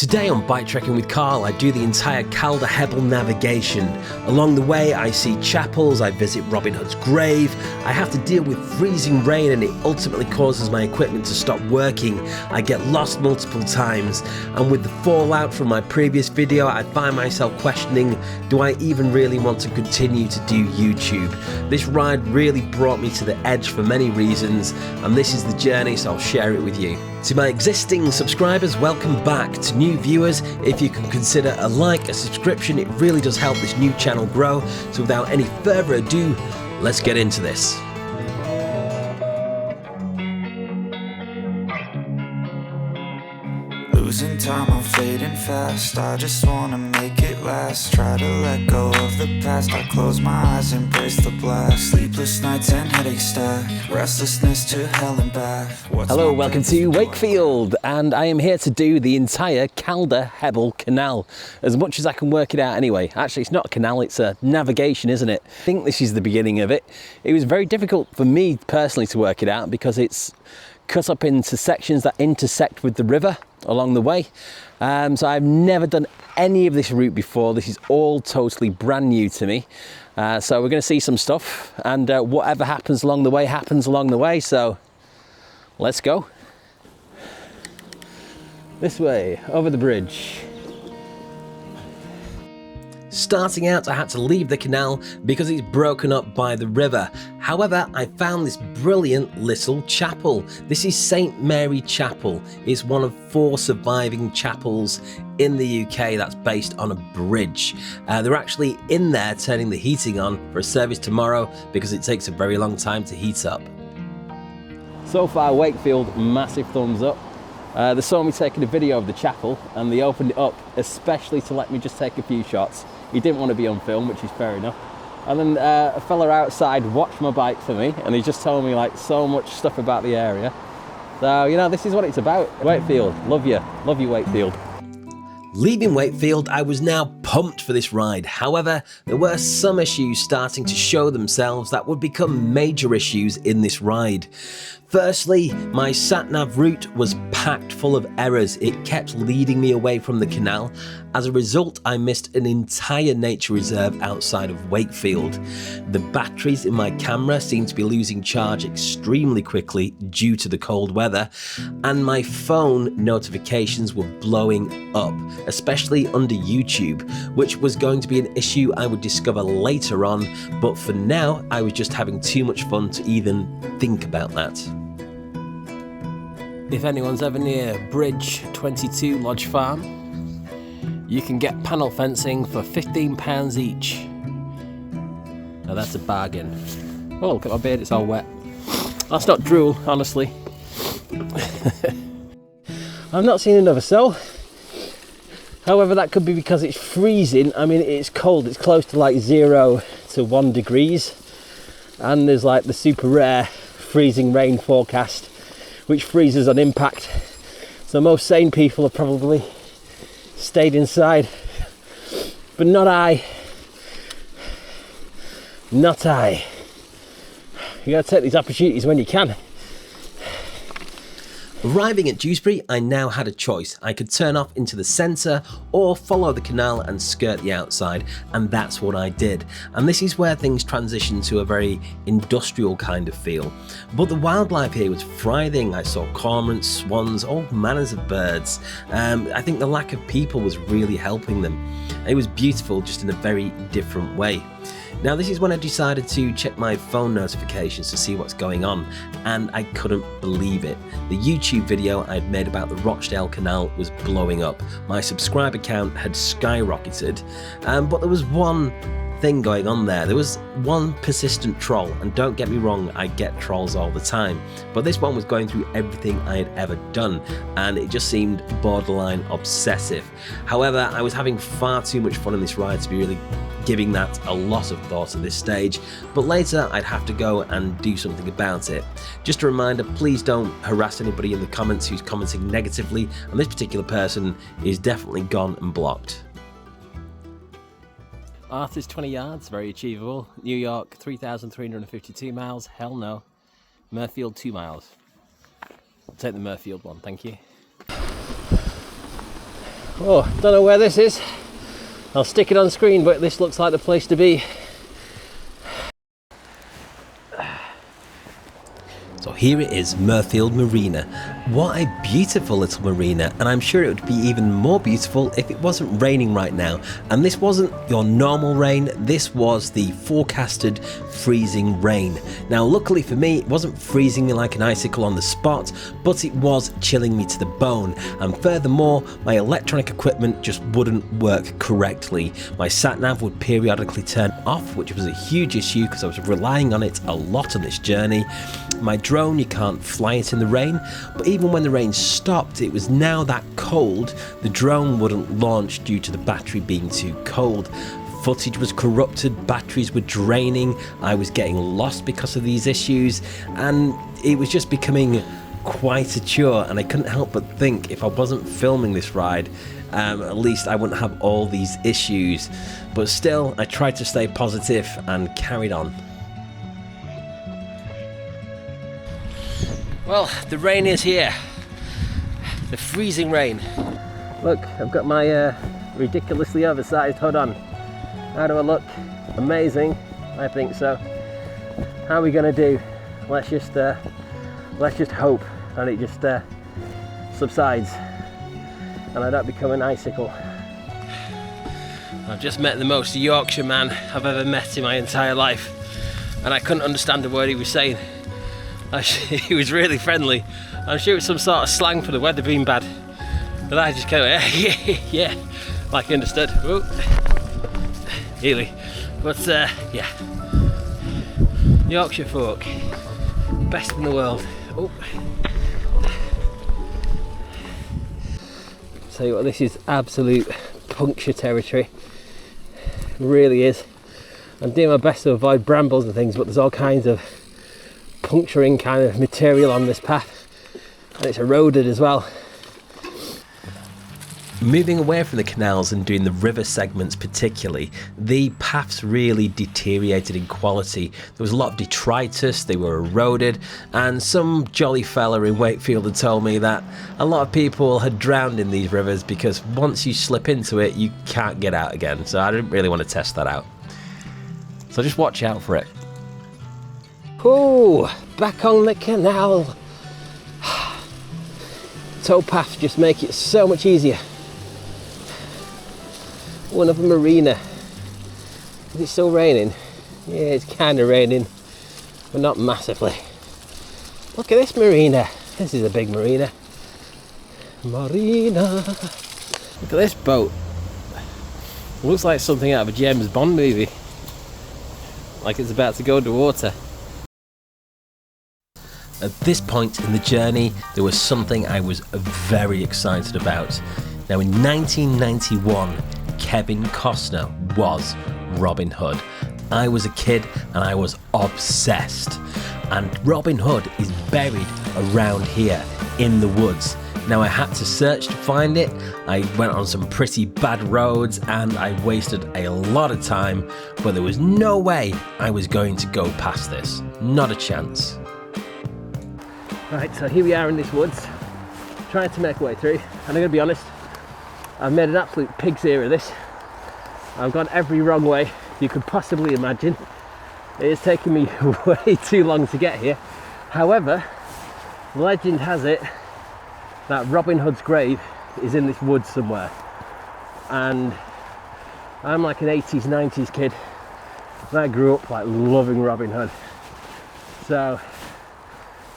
Today on Bike Trekking with Carl, I do the entire Calder and Hebble Navigation. Along the way, I see chapels, I visit Robin Hood's grave, I have to deal with freezing rain and it ultimately causes my equipment to stop working. I get lost multiple times, and with the fallout from my previous video, I find myself questioning, do I even really want to continue to do YouTube? This ride really brought me to the edge for many reasons, and this is the journey, so I'll share it with you. To my existing subscribers, welcome back. To new viewers, if you can consider a like, a subscription, it really does help this new channel grow. So without any further ado, let's get into this. Losing time, I'm fading fast. I just wanna make it last. Try to let go of the past. I close my eyes, embrace the blast. Sleepless nights and headache stack. Restlessness to hell and back. Hello, welcome to Wakefield, and I am here to do the entire Calder Hebble Canal, as much as I can work it out anyway. Actually, it's not a canal, it's a navigation, isn't it? I think this is the beginning of it. It was very difficult for me personally to work it out because it's cut up into sections that intersect with the river along the way. So I've never done any of this route before. This is all totally brand new to me. So we're going to see some stuff, and whatever happens along the way happens along the way. So let's go. This way, over the bridge. Starting out, I had to leave the canal because it's broken up by the river. However, I found this brilliant little chapel. This is St. Mary Chapel. It's one of 4 surviving chapels in the UK that's based on a bridge. They're actually in there turning the heating on for a service tomorrow because it takes a very long time to heat up. So far, Wakefield, massive thumbs up. They saw me taking a video of the chapel and they opened it up especially to let me just take a few shots. He didn't want to be on film, which is fair enough. And then a fella outside watched my bike for me, and he just told me like so much stuff about the area. So, you know, this is what it's about. Wakefield, love you Wakefield. Leaving Wakefield, I was now pumped for this ride. However, there were some issues starting to show themselves that would become major issues in this ride. Firstly, my sat-nav route was packed full of errors. It kept leading me away from the canal. As a result, I missed an entire nature reserve outside of Wakefield. The batteries in my camera seemed to be losing charge extremely quickly due to the cold weather, and my phone notifications were blowing up, especially under YouTube, which was going to be an issue I would discover later on, but for now, I was just having too much fun to even think about that. If anyone's ever near Bridge 22 Lodge Farm, you can get panel fencing for £15 each. Now that's a bargain. Oh, look at my beard, it's all wet. That's not drool, honestly. I've not seen another soul. However, that could be because it's freezing. I mean, it's cold, it's close to like 0 to 1 degrees. And there's like the super rare freezing rain forecast, which freezes on impact. So most sane people have probably stayed inside, but not I. Not I. You gotta take these opportunities when you can. Arriving at Dewsbury, I now had a choice. I could turn off into the centre or follow the canal and skirt the outside, and that's what I did. And this is where things transition to a very industrial kind of feel. But the wildlife here was thriving. I saw cormorants, swans, all manners of birds. I think the lack of people was really helping them. It was beautiful, just in a very different way. Now this is when I decided to check my phone notifications to see what's going on, and I couldn't believe it. The YouTube video I'd made about the Rochdale Canal was blowing up. My subscriber count had skyrocketed, but there was one thing going on there. There was one persistent troll, and don't get me wrong, I get trolls all the time, but this one was going through everything I had ever done, and it just seemed borderline obsessive. However, I was having far too much fun in this ride to be really giving that a lot of thought at this stage, but later I'd have to go and do something about it. Just a reminder, please don't harass anybody in the comments who's commenting negatively, and this particular person is definitely gone and blocked. Arth is 20 yards, very achievable. New York, 3,352 miles, hell no. Mirfield, 2 miles. I'll take the Mirfield one, thank you. Oh, don't know where this is. I'll stick it on screen, but this looks like the place to be. So here it is, Mirfield Marina. What a beautiful little marina, and I'm sure it would be even more beautiful if it wasn't raining right now. And this wasn't your normal rain, this was the forecasted freezing rain. Now luckily for me, it wasn't freezing me like an icicle on the spot, but it was chilling me to the bone. And furthermore, my electronic equipment just wouldn't work correctly. My sat-nav would periodically turn off, which was a huge issue because I was relying on it a lot on this journey. My drone, you can't fly it in the rain, but even when the rain stopped, it was now that cold, the drone wouldn't launch due to the battery being too cold. Footage was corrupted, batteries were draining, I was getting lost because of these issues, and it was just becoming quite a chore, and I couldn't help but think if I wasn't filming this ride, at least I wouldn't have all these issues. But still, I tried to stay positive and carried on. Well, the rain is here. The freezing rain. Look, I've got my ridiculously oversized hood on. How do I look? Amazing, I think so. How are we gonna do? Let's just hope that it just subsides and I don't become an icicle. I've just met the most Yorkshire man I've ever met in my entire life, and I couldn't understand a word he was saying. He was really friendly. I'm sure it's some sort of slang for the weather being bad. But I just kind of, yeah, like I understood. Whoa. Really. But yeah. Yorkshire folk. Best in the world. Oh. Tell you what, this is absolute puncture territory. It really is. I'm doing my best to avoid brambles and things, but there's all kinds of puncturing kind of material on this path, and it's eroded as well. Moving away from the canals and doing the river segments particularly, the paths really deteriorated in quality. There was a lot of detritus, they were eroded, and some jolly fella in Wakefield had told me that a lot of people had drowned in these rivers because once you slip into it, you can't get out again. So I didn't really want to test that out. So just watch out for it. Oh, back on the canal. Towpaths just make it so much easier. One of a marina. Is it still raining? Yeah, it's kind of raining, but not massively. Look at this marina. This is a big marina. Marina. Look at this boat. It looks like something out of a James Bond movie. Like it's about to go underwater. At this point in the journey, there was something I was very excited about. Now in 1991, Kevin Costner was Robin Hood. I was a kid and I was obsessed. And Robin Hood is buried around here in the woods. Now I had to search to find it. I went on some pretty bad roads and I wasted a lot of time, but there was no way I was going to go past this. Not a chance. Right, so here we are in this woods, trying to make our way through, and I'm going to be honest, I've made an absolute pig's ear of this. I've gone every wrong way you could possibly imagine. It has taken me way too long to get here. However, legend has it that Robin Hood's grave is in this woods somewhere. And I'm like an 80s, 90s kid, and I grew up like loving Robin Hood. So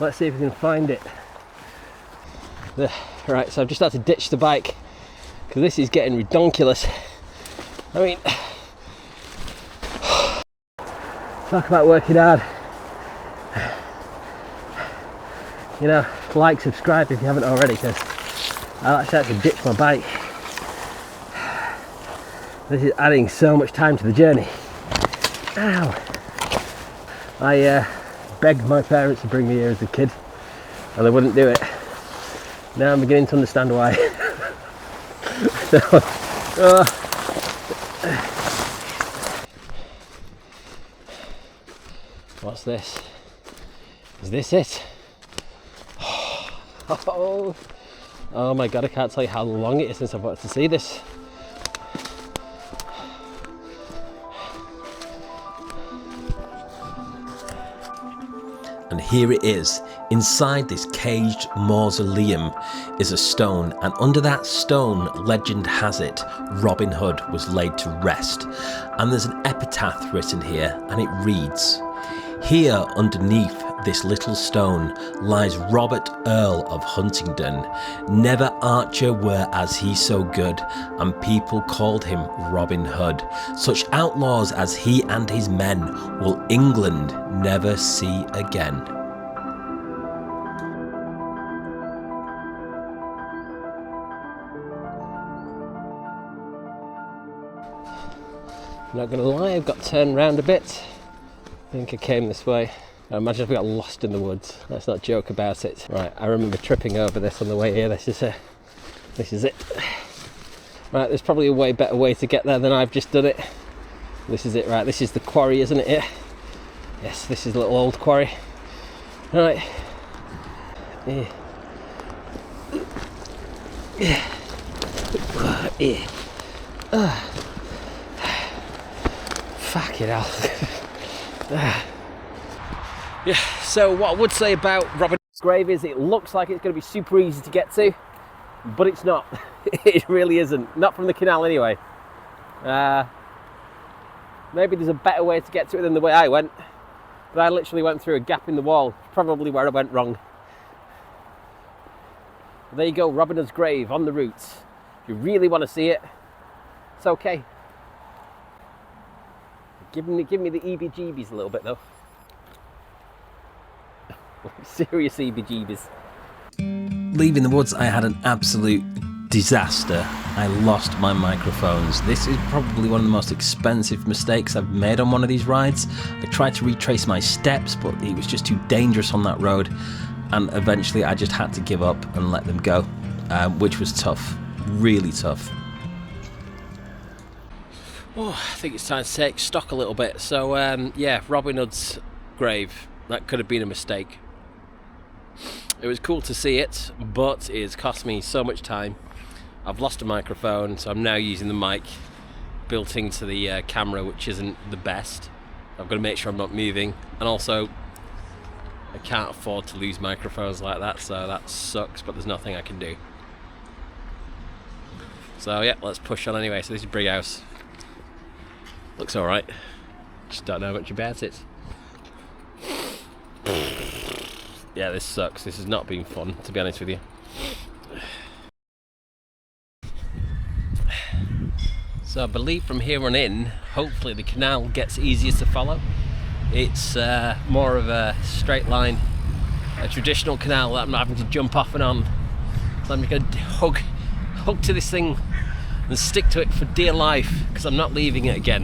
let's see if we can find it. Right, so I've just had to ditch the bike because this is getting redonkulous. I mean, talk about working hard. You know, like, subscribe if you haven't already, because I actually had to ditch my bike. This is adding so much time to the journey. Ow! I begged my parents to bring me here as a kid and they wouldn't do it. Now I'm beginning to understand why. What's this? Is this it? Oh, Oh my god, I can't tell you how long it is since I've wanted to see this. And here it is. Inside this caged mausoleum is a stone, and under that stone, legend has it, Robin Hood was laid to rest. And there's an epitaph written here, and it reads, "Here underneath this little stone lies Robert Earl of Huntingdon. Never archer were as he so good, and people called him Robin Hood. Such outlaws as he and his men will England never see again." I'm not gonna lie, I've got turned round a bit. I think I came this way. I imagine if we got lost in the woods. Let's not joke about it. Right, I remember tripping over this on the way here. This is it. Right, there's probably a way better way to get there than I've just done it. This is it, right? This is the quarry, isn't it? Here. Yes, this is a little old quarry. Right. Yeah. Yeah. Fuck it hell. Yeah, so what I would say about Robin's grave is it looks like it's going to be super easy to get to, but it's not. It really isn't. Not from the canal anyway. Maybe there's a better way to get to it than the way I went, but I literally went through a gap in the wall, probably where I went wrong. There you go, Robin Hood's grave on the route. If you really want to see it, it's okay. Give me the EBGBs a little bit though. Serious EBGBs. Leaving the woods, I had an absolute disaster. I lost my microphones. This is probably one of the most expensive mistakes I've made on one of these rides. I tried to retrace my steps, but it was just too dangerous on that road, and eventually I just had to give up and let them go, which was tough, really tough. Oh, I think it's time to take stock a little bit. So yeah, Robin Hood's grave, that could have been a mistake. It was cool to see it, but it's cost me so much time. I've lost a microphone, so I'm now using the mic built into the camera, which isn't the best. I've got to make sure I'm not moving, and also I can't afford to lose microphones like that, so that sucks, but there's nothing I can do. So yeah, let's push on anyway. So this is Brighouse. Looks alright, just don't know much about it. Yeah, this sucks. This has not been fun, to be honest with you. So I believe from here on in, hopefully the canal gets easier to follow. It's more of a straight line, a traditional canal that I'm not having to jump off and on. So I'm just going to hug to this thing and stick to it for dear life, because I'm not leaving it again.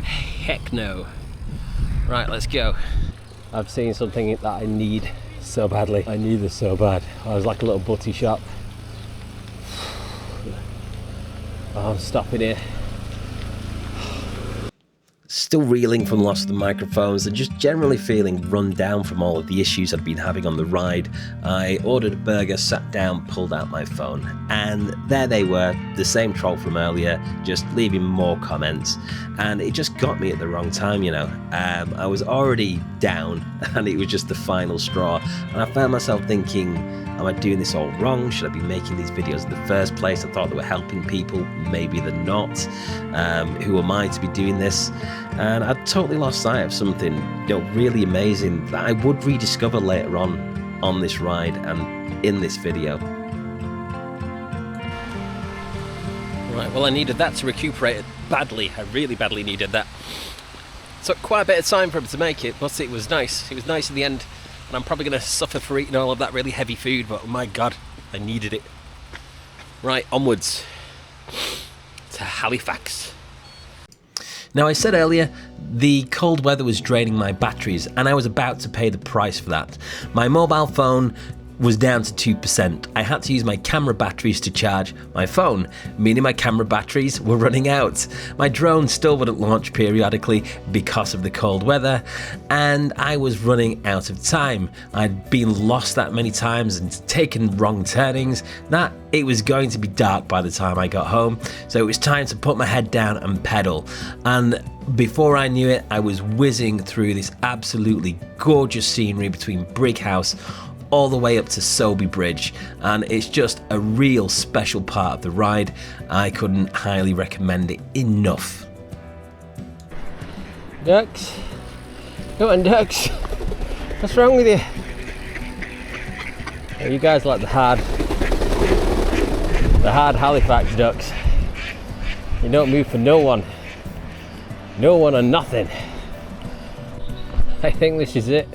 Heck no. Right, let's go. I've seen something that I need so badly. I need this so bad. I was like a little butty shop. Oh, I'm stopping here. Still reeling from the loss of the microphones and just generally feeling run down from all of the issues I'd been having on the ride. I ordered a burger, sat down, pulled out my phone, and there they were, the same troll from earlier, just leaving more comments, and it just got me at the wrong time, you know. I was already down and it was just the final straw, and I found myself thinking, am I doing this all wrong? Should I be making these videos in the first place? I thought they were helping people, maybe they're not. Who am I to be doing this? And I totally lost sight of something, you know, really amazing that I would rediscover later on this ride and in this video. Right, well, I needed that to recuperate badly. I really badly needed that. Took quite a bit of time for him to make it, but it was nice. It was nice in the end. And I'm probably going to suffer for eating all of that really heavy food, but oh my god, I needed it. Right, onwards to Halifax. Now, I said earlier, the cold weather was draining my batteries, and I was about to pay the price for that. My mobile phone was down to 2%. I had to use my camera batteries to charge my phone, meaning my camera batteries were running out. My drone still wouldn't launch periodically because of the cold weather, and I was running out of time. I'd been lost that many times and taken wrong turnings that it was going to be dark by the time I got home, so it was time to put my head down and pedal. And before I knew it, I was whizzing through this absolutely gorgeous scenery between Brighouse all the way up to Sowerby Bridge, and it's just a real special part of the ride. I couldn't highly recommend it enough. Ducks, come on ducks, what's wrong with you? Oh, you guys like the hard Halifax ducks. You don't move for no one or nothing. I think this is it.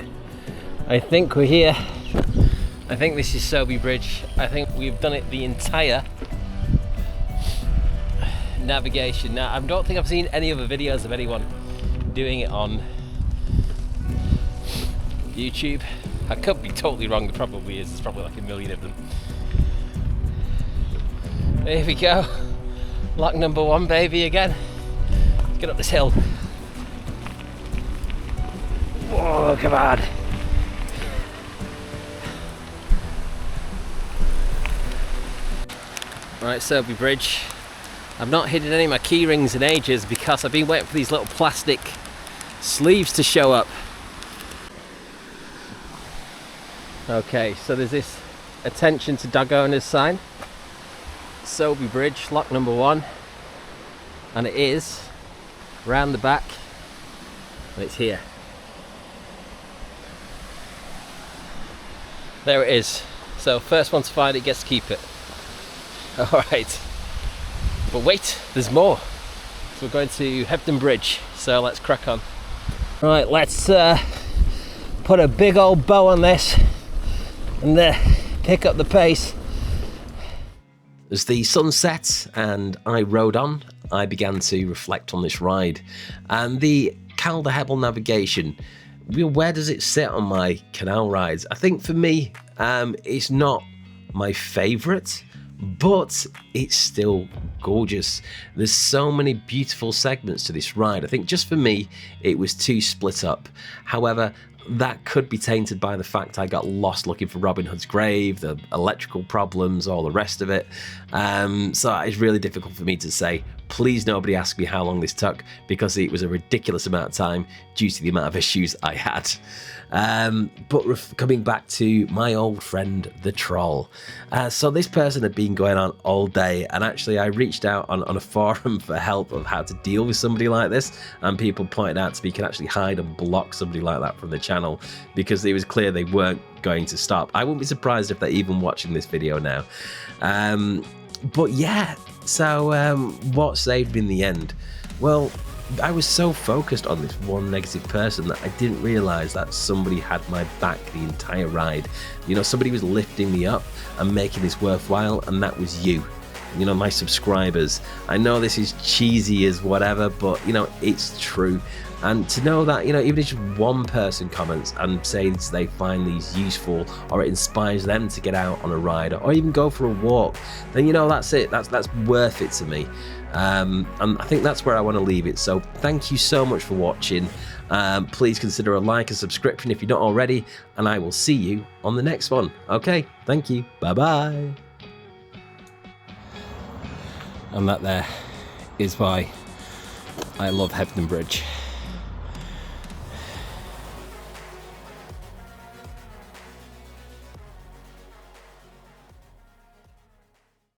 I think we're here. I think this is Sowerby Bridge. I think we've done it the entire navigation. Now, I don't think I've seen any other videos of anyone doing it on YouTube. I could be totally wrong, there probably is. There's probably like a million of them. Here we go. Lock number 1, baby, again. Let's get up this hill. Whoa, come on. Right, Sowerby Bridge. I've not hidden any of my key rings in ages because I've been waiting for these little plastic sleeves to show up. Okay, so there's this attention to dog owners sign. Sowerby Bridge, lock number 1. And it is round the back, and it's here. There it is. So first one to find it gets to keep it. Alright, but wait, there's more. So we're going to Hebden Bridge, so let's crack on. Right, let's put a big old bow on this and pick up the pace. As the sun set and I rode on, I began to reflect on this ride. And the Calder and Hebble Navigation, where does it sit on my canal rides? I think for me, it's not my favourite, but it's still gorgeous. There's so many beautiful segments to this ride. I think just for me, it was too split up. However, that could be tainted by the fact I got lost looking for Robin Hood's grave, the electrical problems, all the rest of it. So it's really difficult for me to say. Please nobody ask me how long this took, because it was a ridiculous amount of time due to the amount of issues I had. But coming back to my old friend, the troll. So this person had been going on all day, and actually I reached out on a forum for help of how to deal with somebody like this, and people pointed out to me you can actually hide and block somebody like that from the channel, because it was clear they weren't going to stop. I wouldn't be surprised if they're even watching this video now. But yeah, so what saved me in the end? Well, I was so focused on this one negative person that I didn't realise that somebody had my back the entire ride. You know, somebody was lifting me up and making this worthwhile, and that was you. You know, my subscribers. I know this is cheesy as whatever, but you know, it's true. And to know that, you know, even if just one person comments and says they find these useful, or it inspires them to get out on a ride or even go for a walk, then you know, that's it. That's worth it to me. And I think that's where I want to leave it. So thank you so much for watching. Please consider a like and subscription if you're not already, and I will see you on the next one. Okay, thank you. Bye bye. And that there is why I love Hebden Bridge.